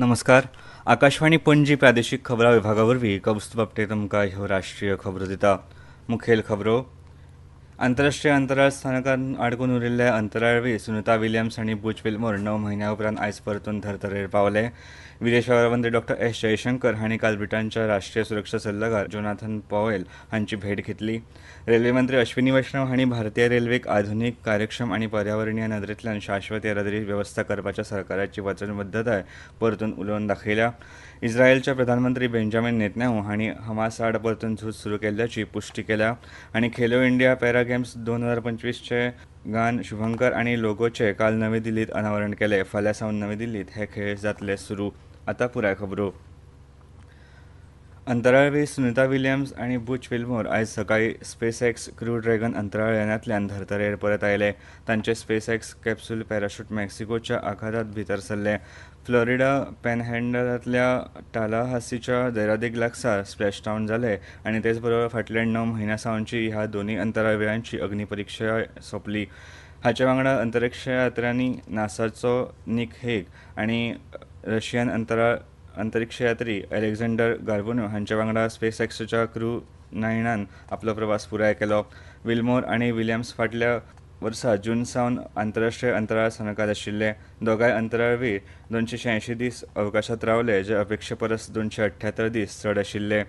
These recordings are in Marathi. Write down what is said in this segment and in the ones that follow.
नमस्कार. आकाशवाणी पणजी प्रादेशीक खबरां विभागावरवीं कौस्तुभ बापटे तुमकां ह्यो राष्ट्रीय खबरो दिता. मुखेल खबरो. आंतरराष्ट्रीय अंतराळ स्थानकांत आडकून उरिल्ल्या अंतराळवीर सुनीता विलियम्स आनी बूच विल्मोर 9 म्हयन्यां उपरांत आयज परतून धर्तरेर पावले. विदेश वेव्हार मंत्री डॉ. एस जयशंकर हांणी काल ब्रिटनच्या राष्ट्रीय सुरक्षा सल्लागार जोनाथन पॉवेल हांची भेट घेतली. रेल्वे मंत्री अश्विनी वैष्णव हांणी भारतीय रेल्वेक आधुनीक, कार्यक्षम आनी पर्यावरणीय नदरेंतल्यान शाश्वत येरादारी वेवस्था करपाच्या सरकाराची वचनबद्धताय परतून उलोवन दाखयल्या. इस्रायलचे प्रधानमंत्री बेंजामिन नेतन्याहू हांणी हमास आड परतून झूज सुरू केल्ल्याची पुष्टी केल्या. आनी खेलो इंडिया पॅरा गेम्स 2025 चे गान शुभंकर आनी लोगोचे काल नवी दिल्लीत अनावरण केले. फाल्यां सावन नवी दिल्लीत हे खेळ जातले सुरू. आतां पुराय खबरो. अंतराळवीर सुनीता विलियम्स आनी बूच विल्मोर आयज सकाळीं स्पेसएक्स क्रू ड्रॅगन अंतराळ यानांतल्यान धर्तरेर परत आयले. तांचे स्पेसएक्स कॅप्सूल पॅराशूट मेक्सिकोच्या आखातांत भितर सरले. फ्लोरिडा पॅनहँडलांतल्या टालाहासीच्या दैरादेग लागसार स्प्लॅशडावन जाले आनी तेच बरोबर फाटल्या 9 म्हयन्यां सावनची ह्या दोनूय अंतराळवीरांची अग्निपरीक्षा सोंपली. हाचे वांगडा अंतरिक्ष यात्र्यांनी नासाचो निक हेग आनी रशियन अंतरिक्ष यात्री अलेक्झांडर गार्बोनो हांचे वांगडा स्पेसएक्सच्या क्रू 9 आपलो प्रवास पुराय केलो. विल्मोर आनी विलियम्स फाटल्या वर्सा जून सावन आंतरराष्ट्रीय अंतराळ स्थानकांत आशिल्ले. दोगांय अंतराळवीर 286 दीस अवकाशांत रावले, जे अपेक्षे परस 278 दीस चड आशिल्ले.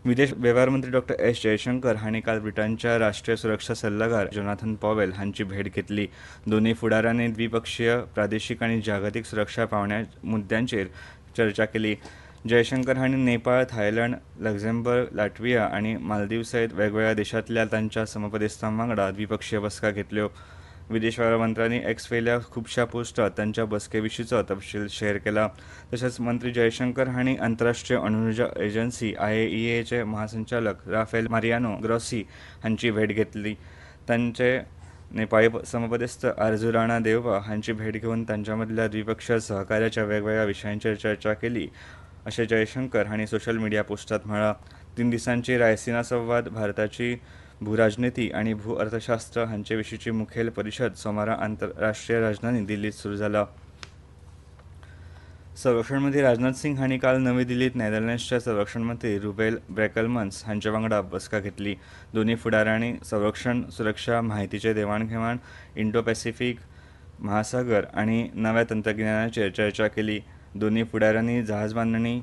विदेश वेव्हार मंत्री डॉ. एस जयशंकर हांणी काल ब्रिटनच्या राष्ट्रीय सुरक्षा सल्लागार जोनाथन पॉवेल हांची भेट घेतली. दोनूय फुडाऱ्यांनी द्विपक्षीय, प्रादेशीक आनी जागतीक सुरक्षा पावंड्या मुद्द्यांचेर चर्चा केली. जयशंकर हांणी नेपाळ, थायलंड, लक्झेंबर्ग, लाटविया आनी मालदीव सयत वेगवेगळ्या देशांतल्या तांच्या समपदेस्तां वांगडा द्विपक्षीय बसका घेतल्यो. विदेश वेव्हार मंत्र्यांनी एक्स वयल्या खुबशा पोस्टांत तांच्या बसकेविशींचो तपशील शेअर केला. तशेंच मंत्री जयशंकर हांणी आंतरराष्ट्रीय अणुऊर्जा एजन्सी IAEA चे महासंचालक राफेल मारियानो ग्रॉसी हांची भेट घेतली. तांचे नेपाळी समपदेस्त आरजू राणा देवबा हांची भेट घेवन तांच्या मदल्या द्विपक्षीय सहकार्याच्या वेगवेगळ्या विशयांचेर चर्चा केली, अशें जयशंकर हांणी सोशल मिडिया पोस्टांत म्हळां. 3 दिसांची रायसिना संवाद, भारताची भूराजनिती आनी भू अर्थशास्त्र हांचे विशींची मुखेल परिशद सोमारा राष्ट्रीय राजधानी दिल्लीत सुरू जाला. संरक्षण मंत्री राजनाथ सिंग हांणी काल नवी दिल्लीत नेदरलँड्सचे संरक्षण मंत्री रुबेल ब्रॅकलमन्स हांचे वांगडा बसका घेतली. दोनूय फुडाऱ्यांनी संरक्षण, सुरक्षा, म्हायतीचें देवाणघेवाण, इंडो पॅसिफीक महासागर आनी नव्या तंत्रगिन्यानाचेर चर्चा केली. दोनूय फुडाऱ्यांनी जहाज बांदणी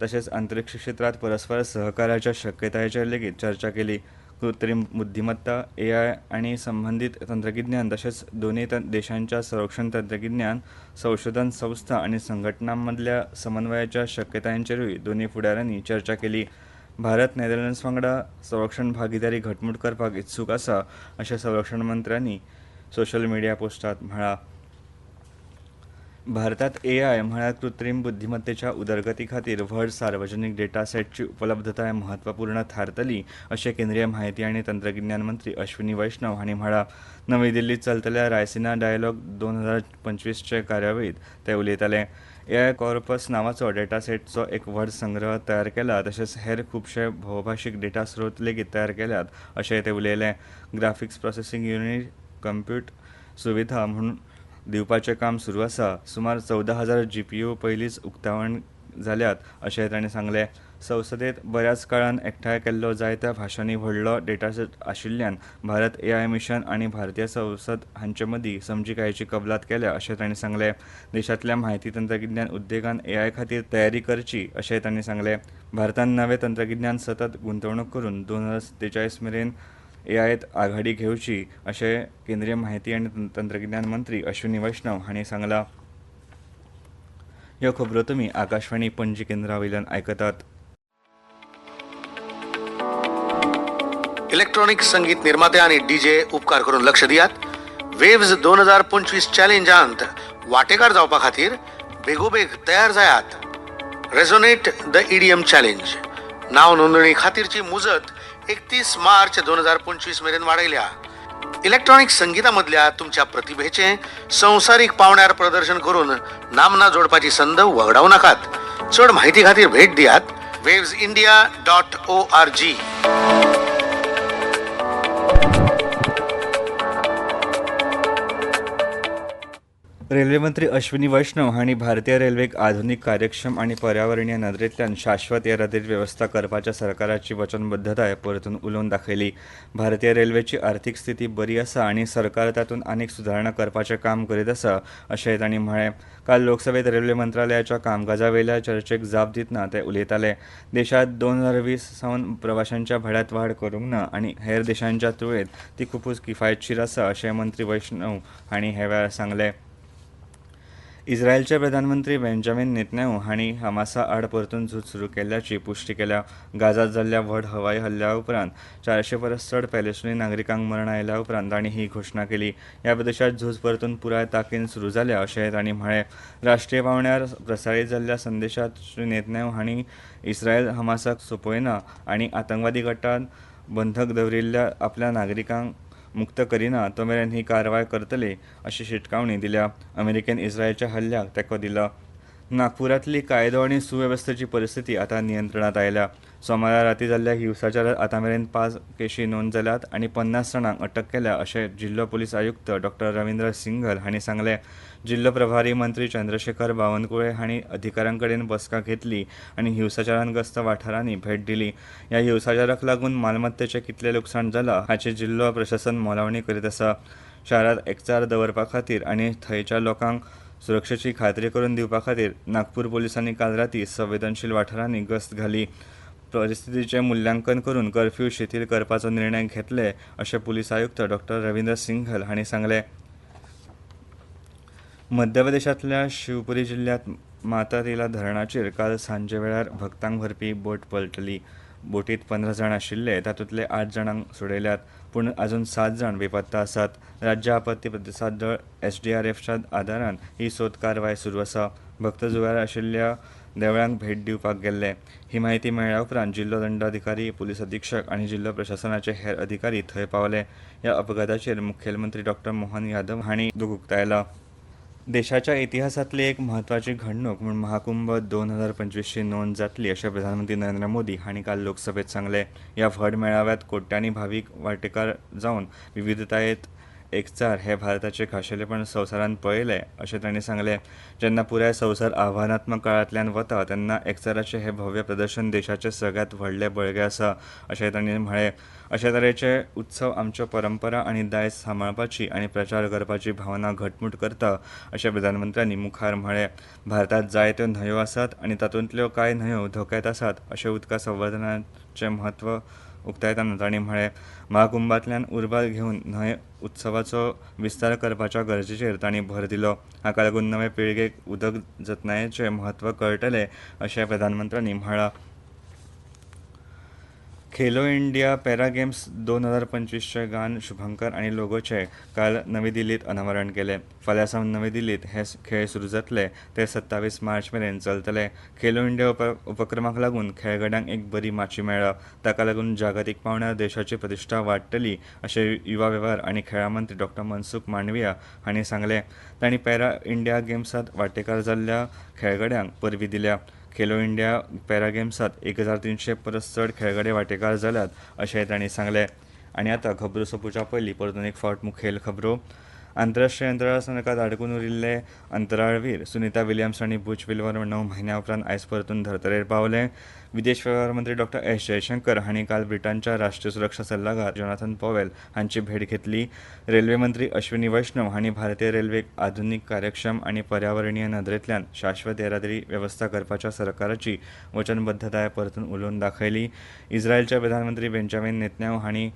तशेंच अंतरिक्ष क्षेत्रांत परस्पर सहकार्याच्या शक्यतायेचेर लेगीत चर्चा केली. कृत्रीम बुद्धिमत्ता, AI आनी संबंदीत तंत्रगिन्यान तशेंच दोनूय देशांच्या संरक्षण तंत्रगिन्यान संशोधन संस्था आनी संघटनां मदल्या समन्वयाच्या शक्यतायांचेरूय दोनूय फुडाऱ्यांनी चर्चा केली. भारत नेदरलँड्स वांगडा संरक्षण भागीदारी घटमूट करपाक इत्सूक आसा, अशें संरक्षण मंत्र्यांनी सोशल मिडिया पोस्टांत म्हळां. भारतांत AI म्हळ्यार कृत्रीम बुद्धिमत्तेच्या उदरगती खातीर व्हड सार्वजनीक डेटा सेटची उपलब्धताय म्हत्वपूर्ण थारतली, अशें केंद्रीय म्हायती आनी तंत्रगिन्यान मंत्री अश्विनी वैष्णव हांणी म्हळां. नवी दिल्लीत चलतल्या रायसिना डायलॉग 2025 चे कार्यावळींत ते उलयताले. AI कॉर्पस नांवाचो डेटा सेटचो एक व्हड संग्रह तयार केला, तशेंच हेर खुबशे भोवभाशीक डेटा स्रोत लेगीत तयार केल्यात, अशेंय ते उलयले. ग्राफिक्स प्रोसेसिंग युनिट, कंप्यूट सुविधा म्हूण दिवपाचें काम सुरू आसा. सुमार 14,000 GPU पयलींच उक्तावण जाल्यात, अशेंय तांणी सांगलें. संसदेंत बऱ्याच काळान एकठांय केल्लो जायत्या भाशांनी व्हडलो डेटासेट आशिल्ल्यान भारत AI मिशन आनी भारतीय संसद हांचे मदीं समजिकायेची कबलात केल्या, अशें तांणी सांगलें. देशांतल्या म्हायती तंत्रगिन्यान उद्देगान AI खातीर तयारी करची, अशेंय तांणी सांगलें. भारतान नवें तंत्रगिन्यान सतत गुंतवणूक करून 2047 मेरेन AIत आघाडी घेवची, अशें केंद्रीय म्हायती आनी तंत्रगिन्यान मंत्री अश्विनी वैष्णव हांणी सांगलां. ह्यो खबरो तुमी आकाशवाणी पणजी केंद्रा वयल्यान आयकतात. इलेक्ट्रॉनिक संगीत निर्माते आणि DJ उपकार करून लक्ष दियात. वेव्स 2025 चॅलेंजांत वांटेकार जावपा खातीर बेगोबेग तयार जायात. रेझोनेट द EDM चॅलेंज नाव नोंदणी खातीरची मुजत 31 मार्च 2025 मेरेन वाडयल्या. इलेक्ट्रॉनिक संगीतामधल्या तुमच्या प्रतिभेचे संवसारीक पावंड्यार प्रदर्शन करून नामना जोडपाची संद वगडावू नाकात. चड म्हायती खातीर भेट दियात wavesindia.org. रेल्वे मंत्री अश्विनी वैष्णव हांणी भारतीय रेल्वेक आधुनीक कार्यक्षम आनी पर्यावरणीय नदरेंतल्यान शाश्वत येरादारी वेवस्था करपाच्या सरकाराची वचनबद्धताय परतून उलोवन दाखयली. भारतीय रेल्वेची आर्थीक स्थिती बरी आसा आनी सरकार तातूंत आनीक सुदारणा करपाचें काम करीत आसा अशेंय तांणी म्हळें. काल लोकसभेत रेल्वे मंत्रालयाच्या कामकाजावेल्या चर्चेक जाप दितना ते उलयताले. देशांत 2020 सावन प्रवाशांच्या भाड्यांत वाड करूंक ना आनी हेर देशांच्या तुळेंत ती खुबूच किफायतशीर आसा अशें मंत्री वैष्णव हांणी हे वेळार सांगलें. इस्रायलचे प्रधानमंत्री बेंजामिन नेतन्याहू हांणी हमासा आड परतून झूज सुरू केल्ल्याची पुष्टी केल्या. गाझात जाल्ल्या व्हड हवाई हल्ल्या उपरांत 400 परस चड पॅलेस्टिनी नागरिकांक मरण आयल्या उपरांत तांणी ही घोशणा केली. ह्या प्रदेशात झूज परतून पुराय तांकीन सुरू जाल्या अशेंय तांणी म्हळें. राष्ट्रीय पावंड्यार प्रसारीत जाल्ल्या संदेशांत श्री नेतन्याहू हांणी इस्रायल हमासाक सोंपयना आनी आतंकवादी गटान बंधक दवरिल्ल्या आपल्या नागरिकांक मुक्त करिना तो मेरेन ही कारवाय करतले अशी शिटकावणी दिल्या. अमेरिकेन इस्रायलच्या हल्ल्याक तेंको दिलो. नागपुरांतली कायदो आनी सुवेवस्थेची परिस्थिती आतां नियंत्रणांत आयल्या. सोमारा रातीं जाल्ल्या हिंसाचारांत आतां मेरेन 5 केशी नोंद जाल्यात आनी 50 जाणांक अटक केल्या अशें जिल्लो पुलीस आयुक्त डॉ. रविंद्र सिंघल हांणी सांगलें. जिल्लो प्रभारी मंत्री चंद्रशेखर बावनकुळे हांणी अधिकाऱ्यां कडेन बसका घेतली आनी हिंसाचारान ग्रस्त वाठारांनी भेट दिली. ह्या हिंसाचाराक लागून मालमत्तेचें कितलें लुकसाण जालां हाची जिल्लो प्रशासन मोलावणी करीत आसा. शारांत एकचार दवरपा खातीर आनी थंयच्या लोकांक सुरक्षेची खात्री करून दिवपा खातीर नागपूर पुलिसांनी काल रातीं संवेदनशील वाठारांनी गस्त घाली. परिस्थितीचें मुल्यांकन करून कर्फ्यू शिथील करपाचो निर्णय घेतले अशें पुलीस आयुक्त डॉ. रविंद्र सिंघल हांणी सांगलें. मध्य प्रदेशांतल्या शिवपुरी जिल्ल्यांत मातातिला धरणाचेर काल सांजे वेळार भक्तांक व्हरपी बोट पलटली. बोटींत 15 जाण आशिल्ले तातूंतले 8 जाणांक सोडयल्यात पूण अजून 7 जाण बेपत्ता आसात. राज्य आपत्ती प्रतिसाद दळ SDRFच्या आदारान ही सोद कारवाय सुरू आसा. भक्त जुंव्यार आशिल्ल्या देवळांक भेट दिवपाक गेल्ले. ही म्हायती मेळ्ळ्या उपरांत जिल्लो दंडाधिकारी, पुलीस अधीक्षक आनी जिल्लो प्रशासनाचे हेर अधिकारी थंय पावले. ह्या अपघाताचेर मुखेलमंत्री डॉ. मोहन यादव हांणी दुख उक्तायला. देशाच्या इतिहासांतली एक म्हत्वाची घडणूक म्हूण महाकुंभ 2025 ची नोंद जातली अशें प्रधानमंत्री नरेंद्र मोदी हांणी काल लोकसभेत सांगलें. ह्या व्हड मेळाव्यांत कोट्यांनी भावीक वांटेकार जावन विविधतायेंत एकचार हे भारताचे खाशेलेपण संवसारान पळयलें अशें तांणी सांगलें. जेन्ना पुराय संवसार आव्हानात्मक काळांतल्यान वता तेन्ना एकचाराचें हें भव्य प्रदर्शन देशाचें सगळ्यांत व्हडलें बळगें आसा अशें तांणी म्हळें. अशे तरेचे उत्सव आमच्यो परंपरा आनी दायज सांबाळपाची आनी प्रचार करपाची भावना घटमूट करता अशें प्रधानमंत्र्यांनी मुखार म्हळें. भारतांत जायत्यो न्हंयो आसात आनी तातूंतल्यो कांय न्हंयो धोक्यांत आसात अशें उदका संवर्धनाचें म्हत्व उक्तायतना तांणी म्हळें. महाकुंभांतल्यान उर्बा घेवन न्हंय उत्सवाचो विस्तार करपाच्या गरजेचेर तांणी भर दिलो. हाका लागून नवे पिळगेक उदक जतनायेचें म्हत्व कळटलें अशें प्रधानमंत्र्यांनी म्हळां. खेलो इंडिया पॅरा गेम्स 2025 चे गान शुभंकर आनी लोगोचें काल नवी दिल्लींत अनावरण केलें. फाल्यां सावन नवी दिल्लींत हे खेळ सुरू जातले ते 27 मार्च मेरेन चलतले. खेलो इंडिया उपक्रमाक लागून खेळगड्यांक एक बरी माची मेळ्ळा. ताका लागून जागतीक पावंड्यार देशाची प्रतिश्ठा वाडटली अशें युवा वेव्हार आनी खेळां मंत्री डॉ. मनसुख मांडविया हांणी सांगलें. तांणी पॅरा इंडिया गेम्सांत वांटेकार जाल्ल्या खेळगड्यांक परबीं दिल्या. खेलो इंडिया पॅरा गेम्सांत 1300 परस चड खेळगडे वांटेकार जाल्यात अशेंय तांणी सांगलें. आनी आतां खबरो सोंपूच्या पयलीं परतून एक फावट मुखेल खबरो. आंतरराष्ट्रीय अंतराळ स्थानकांत आडकून उरिल्ले अंतराळवीर सुनीता विलियम्स आनी बुच विल्मर 9 म्हयन्यां उपरांत आयज परतून धर्तरेर पावले. विदेश वेव्हार मंत्री डॉ. एस जयशंकर हांणी काल ब्रिटनच्या राष्ट्रीय सुरक्षा सल्लागार जोनाथन पॉवेल हांची भेट घेतली. रेल्वे मंत्री अश्विनी वैष्णव हांणी भारतीय रेल्वेक आधुनीक कार्यक्षम आनी पर्यावरणीय नदरेंतल्यान शाश्वत येरादारी वेवस्था करपाच्या सरकाराची वचनबद्धताय परतून उलोवन दाखयली. इस्रायलचे प्रधानमंत्री बेंजामिन नेतन्याहू हांणी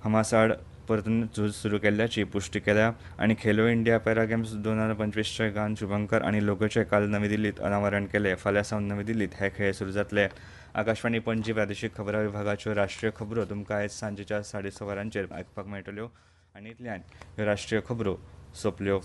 हमासा आड परतून झूज सुरू केल्ल्याची पुष्टी केल्या. आनी खेलो इंडिया पॅरा गेम्स 2025 चे गान शुभंकर आनी लोगोचें काल नवी दिल्लींत अनावरण केलें. फाल्यां सावन नवी दिल्लींत हे खेळ सुरू जातले. आकाशवाणी पणजी प्रादेशीक खबरां विभागाच्यो राष्ट्रीय खबरो तुमकां आयज सांजेच्या 6:30 वरांचेर आयकुपाक मेळटल्यो. आनी इतल्यान ह्यो राष्ट्रीय खबरो सोंपल्यो.